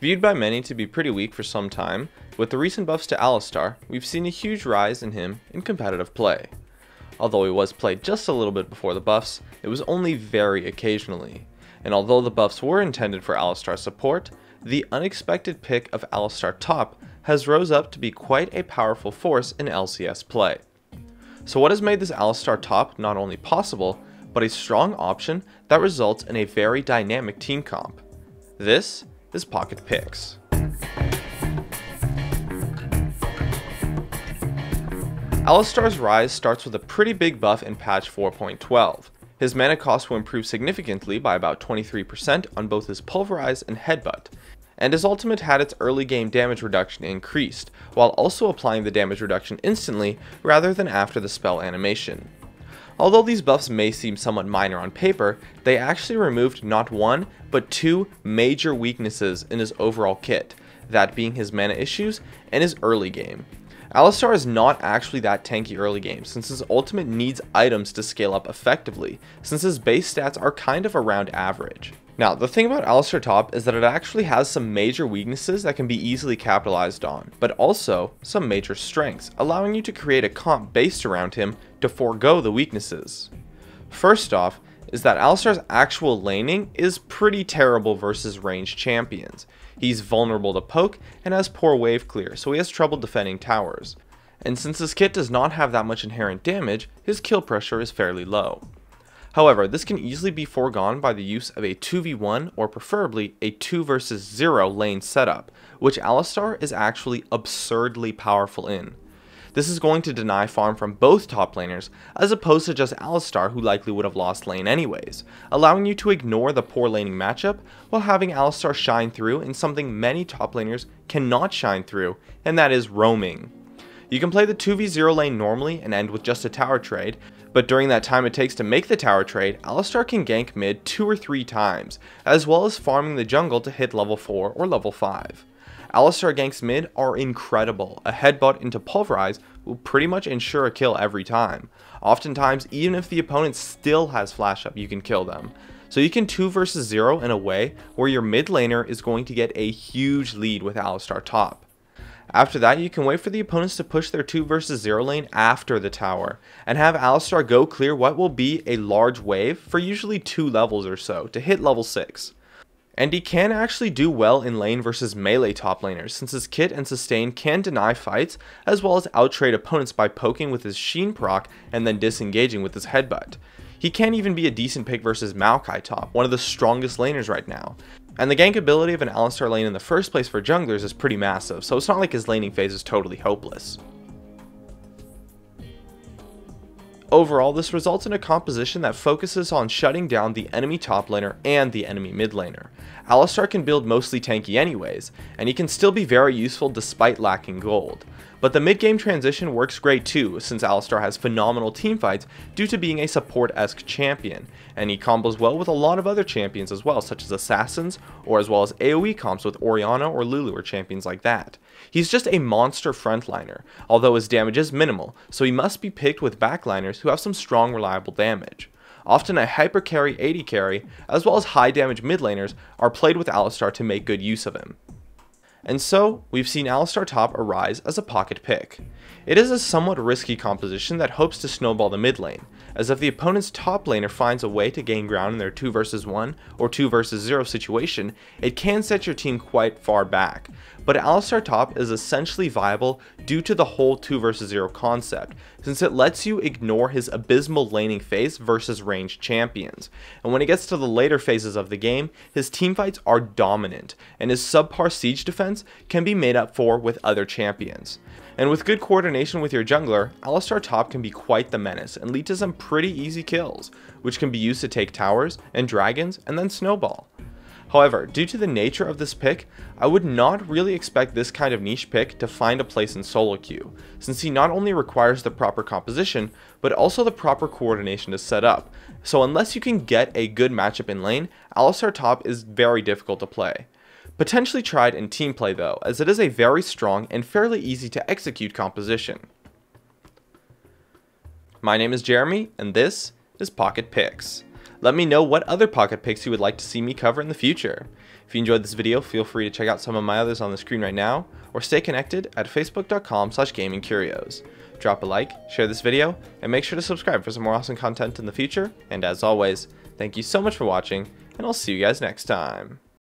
Viewed by many to be pretty weak for some time, with the recent buffs to Alistar, we've seen a huge rise in him in competitive play. Although he was played just a little bit before the buffs, it was only very occasionally. And although the buffs were intended for Alistar support, the unexpected pick of Alistar top has rose up to be quite a powerful force in LCS play. So what has made this Alistar top not only possible, but a strong option that results in a very dynamic team comp? This is Pocket Picks. Alistar's rise starts with a pretty big buff in patch 4.12. His mana cost will improve significantly by about 23% on both his Pulverize and Headbutt, and his ultimate had its early game damage reduction increased, while also applying the damage reduction instantly rather than after the spell animation. Although these buffs may seem somewhat minor on paper, they actually removed not one, but two major weaknesses in his overall kit, that being his mana issues and his early game. Alistar is not actually that tanky early game, since his ultimate needs items to scale up effectively, since his base stats are kind of around average. Now, the thing about Alistar top is that it actually has some major weaknesses that can be easily capitalized on, but also some major strengths, allowing you to create a comp based around him to forego the weaknesses. First off, is that Alistar's actual laning is pretty terrible versus ranged champions. He's vulnerable to poke and has poor wave clear, so he has trouble defending towers. And since his kit does not have that much inherent damage, his kill pressure is fairly low. However, this can easily be foregone by the use of a 2v1 or preferably a 2 versus 0 lane setup, which Alistar is actually absurdly powerful in. This is going to deny farm from both top laners, as opposed to just Alistar, who likely would have lost lane anyways, allowing you to ignore the poor laning matchup while having Alistar shine through in something many top laners cannot shine through, and that is roaming. You can play the 2v0 lane normally and end with just a tower trade, but during that time it takes to make the tower trade, Alistar can gank mid 2 or 3 times, as well as farming the jungle to hit level 4 or level 5. Alistar ganks mid are incredible. A headbutt into Pulverize will pretty much ensure a kill every time. Oftentimes, even if the opponent still has flash up, you can kill them. So you can 2 versus 0 in a way where your mid laner is going to get a huge lead with Alistar top. After that, you can wait for the opponents to push their 2 versus 0 lane after the tower, and have Alistar go clear what will be a large wave for usually 2 levels or so to hit level 6. And he can actually do well in lane versus melee top laners, since his kit and sustain can deny fights, as well as outtrade opponents by poking with his Sheen proc and then disengaging with his headbutt. He can even be a decent pick versus Maokai top, one of the strongest laners right now. And the gank ability of an Alistar lane in the first place for junglers is pretty massive, so it's not like his laning phase is totally hopeless. Overall, this results in a composition that focuses on shutting down the enemy top laner and the enemy mid laner. Alistar can build mostly tanky anyways, and he can still be very useful despite lacking gold. But the mid-game transition works great too, since Alistar has phenomenal teamfights due to being a support-esque champion, and he combos well with a lot of other champions as well, such as assassins, or as well as AoE comps with Orianna or Lulu or champions like that. He's just a monster frontliner, although his damage is minimal, so he must be picked with backliners who have some strong reliable damage. Often a hyper carry 80 carry, as well as high damage mid laners are played with Alistar to make good use of him. And so, we've seen Alistar top arise as a pocket pick. It is a somewhat risky composition that hopes to snowball the mid lane, as if the opponent's top laner finds a way to gain ground in their 2 versus 1 or 2 versus 0 situation, it can set your team quite far back. But Alistar top is essentially viable due to the whole 2 versus 0 concept, since it lets you ignore his abysmal laning phase versus ranged champions. And when it gets to the later phases of the game, his teamfights are dominant, and his subpar siege defense can be made up for with other champions. And with good coordination with your jungler, Alistar top can be quite the menace and lead to some pretty easy kills, which can be used to take towers and dragons and then snowball. However, due to the nature of this pick, I would not really expect this kind of niche pick to find a place in solo queue, since he not only requires the proper composition, but also the proper coordination to set up. So unless you can get a good matchup in lane, Alistar top is very difficult to play. Potentially tried in team play though, as it is a very strong and fairly easy to execute composition. My name is Jeremy, and this is Pocket Picks. Let me know what other pocket picks you would like to see me cover in the future. If you enjoyed this video, feel free to check out some of my others on the screen right now, or stay connected at facebook.com/gamingcurios. Drop a like, share this video, and make sure to subscribe for some more awesome content in the future. And as always, thank you so much for watching, and I'll see you guys next time.